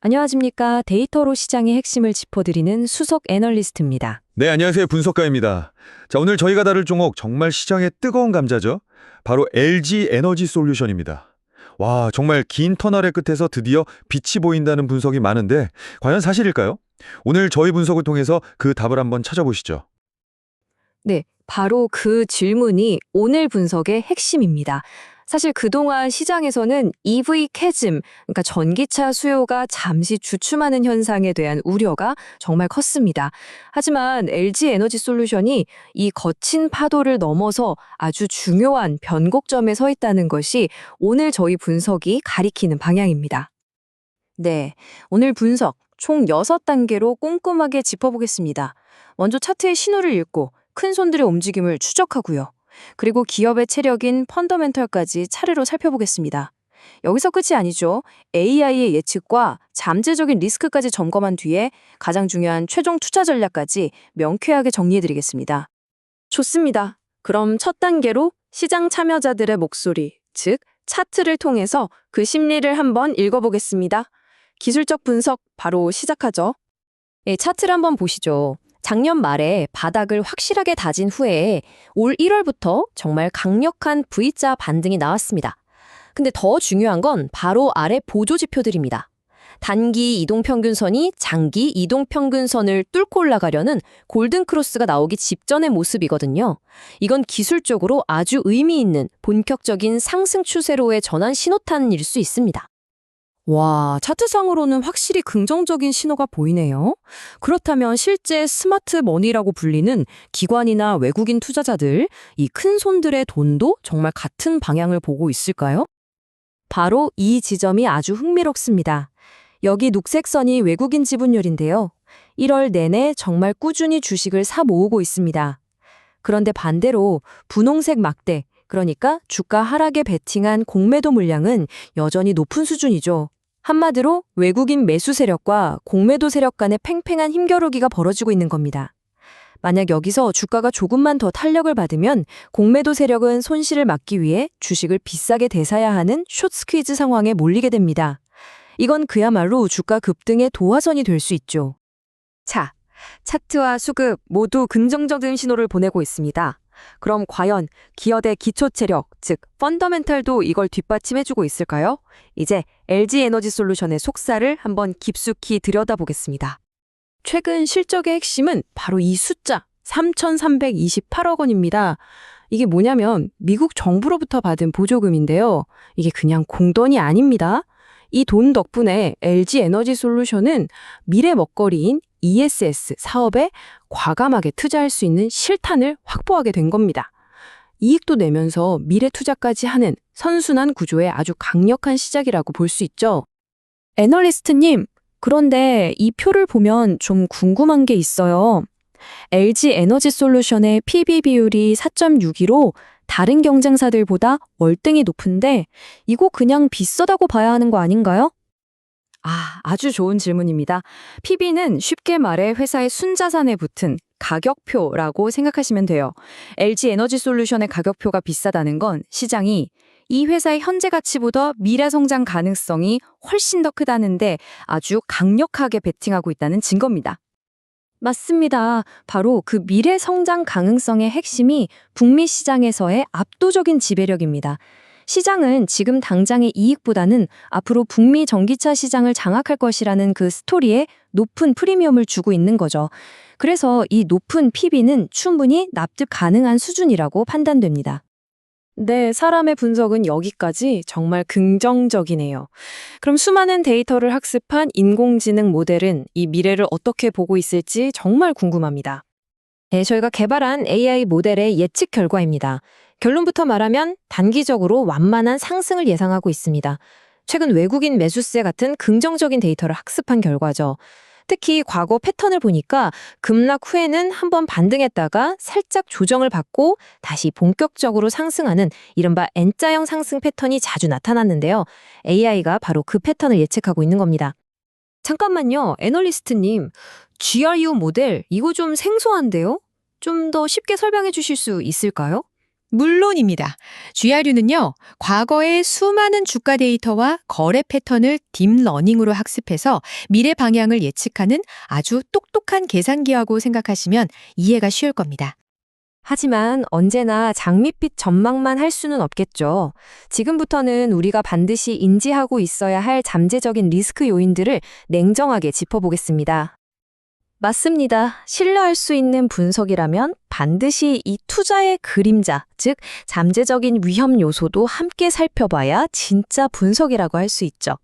안녕하십니까. 데이터로 시장의 핵심을 짚어드리는 수석 애널리스트입니다. 네, 안녕하세요. 분석가입니다. 자, 오늘 저희가 다룰 종목 정말 시장의 뜨거운 감자죠. 바로 LG 에너지 솔루션입니다. 와, 정말 긴 터널의 끝에서 드디어 빛이 보인다는 분석이 많은데 과연 사실일까요? 오늘 저희 분석을 통해서 그 답을 한번 찾아보시죠. 네, 바로 그 질문이 오늘 분석의 핵심입니다. 사실 그동안 시장에서는 EV 캐즘, 그러니까 전기차 수요가 잠시 주춤하는 현상에 대한 우려가 정말 컸습니다. 하지만 LG 에너지 솔루션이 이 거친 파도를 넘어서 아주 중요한 변곡점에 서 있다는 것이 오늘 저희 분석이 가리키는 방향입니다. 네, 오늘 분석 총 6단계로 꼼꼼하게 짚어보겠습니다. 먼저 차트의 신호를 읽고 큰 손들의 움직임을 추적하고요. 그리고 기업의 체력인 펀더멘털까지 차례로 살펴보겠습니다. 여기서 끝이 아니죠. AI의 예측과 잠재적인 리스크까지 점검한 뒤에 가장 중요한 최종 투자 전략까지 명쾌하게 정리해드리겠습니다. 좋습니다. 그럼 첫 단계로 시장 참여자들의 목소리, 즉 차트를 통해서 그 심리를 한번 읽어보겠습니다. 기술적 분석 바로 시작하죠. 예, 차트를 한번 보시죠. 작년 말에 바닥을 확실하게 다진 후에 올 1월부터 정말 강력한 V자 반등이 나왔습니다. 근데 더 중요한 건 바로 아래 보조 지표들입니다. 단기 이동평균선이 장기 이동평균선을 뚫고 올라가려는 골든크로스가 나오기 직전의 모습이거든요. 이건 기술적으로 아주 의미 있는 본격적인 상승 추세로의 전환 신호탄일 수 있습니다. 와, 차트상으로는 확실히 긍정적인 신호가 보이네요. 그렇다면 실제 스마트 머니라고 불리는 기관이나 외국인 투자자들, 이 큰 손들의 돈도 정말 같은 방향을 보고 있을까요? 바로 이 지점이 아주 흥미롭습니다. 여기 녹색 선이 외국인 지분율인데요. 1월 내내 정말 꾸준히 주식을 사 모으고 있습니다. 그런데 반대로 분홍색 막대, 그러니까 주가 하락에 베팅한 공매도 물량은 여전히 높은 수준이죠. 한마디로 외국인 매수 세력과 공매도 세력 간의 팽팽한 힘겨루기가 벌어지고 있는 겁니다. 만약 여기서 주가가 조금만 더 탄력을 받으면 공매도 세력은 손실을 막기 위해 주식을 비싸게 대사야 하는 숏 스퀴즈 상황에 몰리게 됩니다. 이건 그야말로 주가 급등의 도화선이 될 수 있죠. 자, 차트와 수급 모두 긍정적인 신호를 보내고 있습니다. 그럼 과연 기업의 기초 체력, 즉 펀더멘탈도 이걸 뒷받침해주고 있을까요? 이제 LG 에너지 솔루션의 속살을 한번 깊숙이 들여다보겠습니다. 최근 실적의 핵심은 바로 이 숫자 3,328억 원입니다. 이게 뭐냐면 미국 정부로부터 받은 보조금인데요. 이게 그냥 공돈이 아닙니다. 이 돈 덕분에 LG 에너지 솔루션은 미래 먹거리인 ESS 사업에 과감하게 투자할 수 있는 실탄을 확보하게 된 겁니다. 이익도 내면서 미래 투자까지 하는 선순환 구조의 아주 강력한 시작이라고 볼 수 있죠. 애널리스트님, 그런데 이 표를 보면 좀 궁금한 게 있어요. LG 에너지 솔루션의 PB 비율이 4.62로 다른 경쟁사들보다 월등히 높은데 이거 그냥 비싸다고 봐야 하는 거 아닌가요? 아주 좋은 질문입니다. PB는 쉽게 말해 회사의 순자산에 붙은 가격표라고 생각하시면 돼요. LG 에너지 솔루션의 가격표가 비싸다는 건 시장이 이 회사의 현재 가치보다 미래 성장 가능성이 훨씬 더 크다는데 아주 강력하게 베팅하고 있다는 증거입니다. 맞습니다. 바로 그 미래 성장 가능성의 핵심이 북미 시장에서의 압도적인 지배력입니다. 시장은 지금 당장의 이익보다는 앞으로 북미 전기차 시장을 장악할 것이라는 그 스토리에 높은 프리미엄을 주고 있는 거죠. 그래서 이 높은 PB는 충분히 납득 가능한 수준이라고 판단됩니다. 네, 사람의 분석은 여기까지 정말 긍정적이네요. 그럼 수많은 데이터를 학습한 인공지능 모델은 이 미래를 어떻게 보고 있을지 정말 궁금합니다. 네, 저희가 개발한 AI 모델의 예측 결과입니다. 결론부터 말하면 단기적으로 완만한 상승을 예상하고 있습니다. 최근 외국인 매수세 같은 긍정적인 데이터를 학습한 결과죠. 특히 과거 패턴을 보니까 급락 후에는 한번 반등했다가 살짝 조정을 받고 다시 본격적으로 상승하는 이른바 N자형 상승 패턴이 자주 나타났는데요. AI가 바로 그 패턴을 예측하고 있는 겁니다. 잠깐만요, 애널리스트님. GRU 모델, 이거 좀 생소한데요? 좀 더 쉽게 설명해 주실 수 있을까요? 물론입니다. GRU는요, 과거의 수많은 주가 데이터와 거래 패턴을 딥러닝으로 학습해서 미래 방향을 예측하는 아주 똑똑한 계산기라고 생각하시면 이해가 쉬울 겁니다. 하지만 언제나 장밋빛 전망만 할 수는 없겠죠. 지금부터는 우리가 반드시 인지하고 있어야 할 잠재적인 리스크 요인들을 냉정하게 짚어보겠습니다. 맞습니다. 신뢰할 수 있는 분석이라면 반드시 이 투자의 그림자, 즉 잠재적인 위험 요소도 함께 살펴봐야 진짜 분석이라고 할 수 있죠.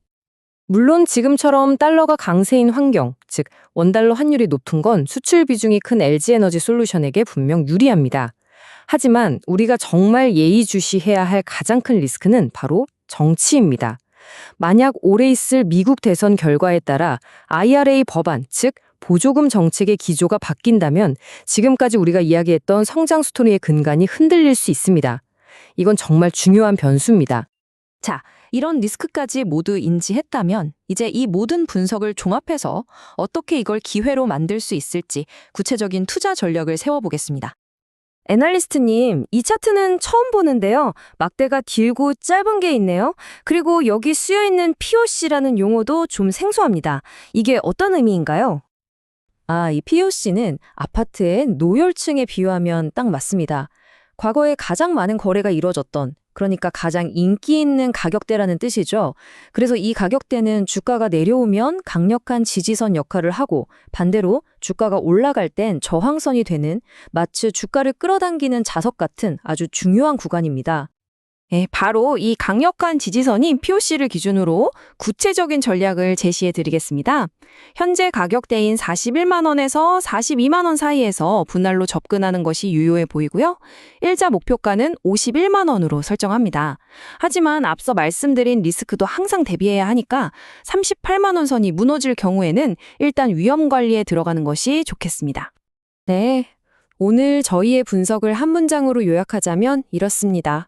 물론 지금처럼 달러가 강세인 환경, 즉 원달러 환율이 높은 건 수출 비중이 큰 LG에너지 솔루션에게 분명 유리합니다. 하지만 우리가 정말 예의주시해야 할 가장 큰 리스크는 바로 정치입니다. 만약 올해 있을 미국 대선 결과에 따라 IRA 법안, 즉 보조금 정책의 기조가 바뀐다면 지금까지 우리가 이야기했던 성장 스토리의 근간이 흔들릴 수 있습니다. 이건 정말 중요한 변수입니다. 자, 이런 리스크까지 모두 인지했다면 이제 이 모든 분석을 종합해서 어떻게 이걸 기회로 만들 수 있을지 구체적인 투자 전략을 세워보겠습니다. 애널리스트님, 이 차트는 처음 보는데요. 막대가 길고 짧은 게 있네요. 그리고 여기 쓰여있는 POC라는 용어도 좀 생소합니다. 이게 어떤 의미인가요? 이 POC는 아파트의 노열층에 비유하면 딱 맞습니다. 과거에 가장 많은 거래가 이루어졌던, 그러니까 가장 인기 있는 가격대라는 뜻이죠. 그래서 이 가격대는 주가가 내려오면 강력한 지지선 역할을 하고 반대로 주가가 올라갈 땐 저항선이 되는 마치 주가를 끌어당기는 자석 같은 아주 중요한 구간입니다. 바로 이 강력한 지지선인 POC를 기준으로 구체적인 전략을 제시해 드리겠습니다. 현재 가격대인 41만 원에서 42만 원 사이에서 분할로 접근하는 것이 유효해 보이고요. 일자 목표가는 51만 원으로 설정합니다. 하지만 앞서 말씀드린 리스크도 항상 대비해야 하니까 38만 원 선이 무너질 경우에는 일단 위험 관리에 들어가는 것이 좋겠습니다. 네, 오늘 저희의 분석을 한 문장으로 요약하자면 이렇습니다.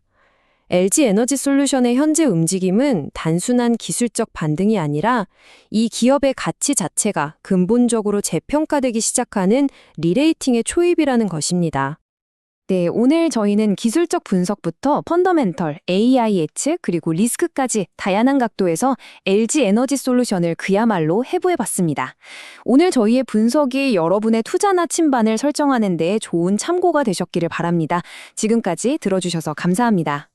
LG에너지솔루션의 현재 움직임은 단순한 기술적 반등이 아니라 이 기업의 가치 자체가 근본적으로 재평가되기 시작하는 리레이팅의 초입이라는 것입니다. 네, 오늘 저희는 기술적 분석부터 펀더멘털, AI 예측, 그리고 리스크까지 다양한 각도에서 LG에너지솔루션을 그야말로 해부해봤습니다. 오늘 저희의 분석이 여러분의 투자 나침반을 설정하는 데 좋은 참고가 되셨기를 바랍니다. 지금까지 들어주셔서 감사합니다.